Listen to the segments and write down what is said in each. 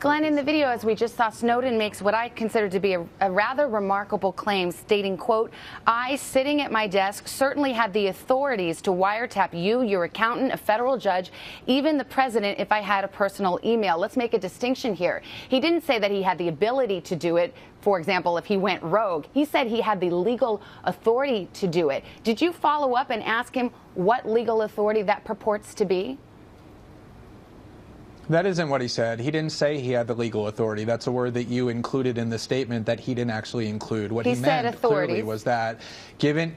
Glenn, in the video, as we just saw, Snowden makes what I consider to be a rather remarkable claim, stating, quote, "I, sitting at my desk, certainly had the authorities to wiretap you, your accountant, a federal judge, even the president if I had a personal email." Let's make a distinction here. He didn't say that he had the ability to do it. For example, if he went rogue, he said he had the legal authority to do it. Did you follow up and ask him what legal authority that purports to be? That isn't what he said. He didn't say he had the legal authority. That's a word that you included in the statement that he didn't actually include. What he meant clearly was that given...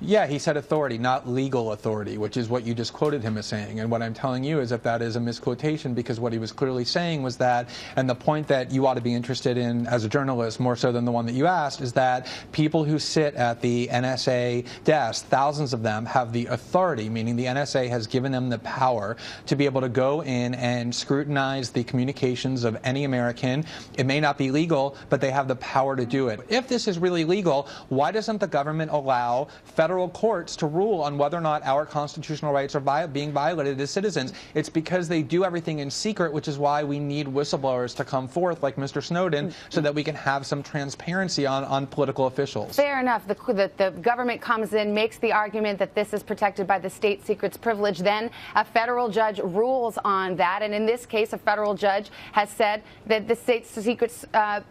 Yeah, he said authority, not legal authority, which is what you just quoted him as saying. And what I'm telling you is if that is a misquotation, because what he was clearly saying was that, and the point that you ought to be interested in as a journalist, more so than the one that you asked, is that people who sit at the NSA desk, thousands of them, have the authority, meaning the NSA has given them the power to be able to go in and scrutinize the communications of any American. It may not be legal, but they have the power to do it. If this is really legal, why doesn't the government allow federal courts to rule on whether or not our constitutional rights are being violated as citizens? It's because they do everything in secret, which is why we need whistleblowers to come forth like Mr. Snowden so that we can have some transparency on political officials. Fair enough. The government comes in, makes the argument that this is protected by the state secrets privilege. Then a federal judge rules on that. And in this case, a federal judge has said that the state secrets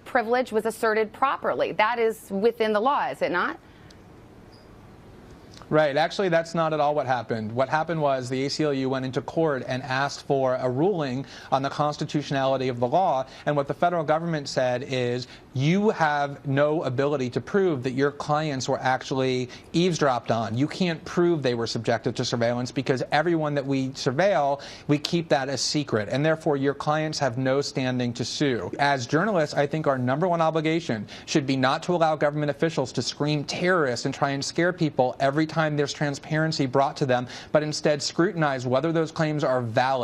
privilege was asserted properly. That is within the law, is it not? Right. Actually, that's not at all what happened. What happened was the ACLU went into court and asked for a ruling on the constitutionality of the law. And what the federal government said is you have no ability to prove that your clients were actually eavesdropped on. You can't prove they were subjected to surveillance because everyone that we surveil, we keep that a secret. And therefore, your clients have no standing to sue. As journalists, I think our #1 obligation should be not to allow government officials to scream terrorists and try and scare people every time there's transparency brought to them, but instead scrutinize whether those claims are valid.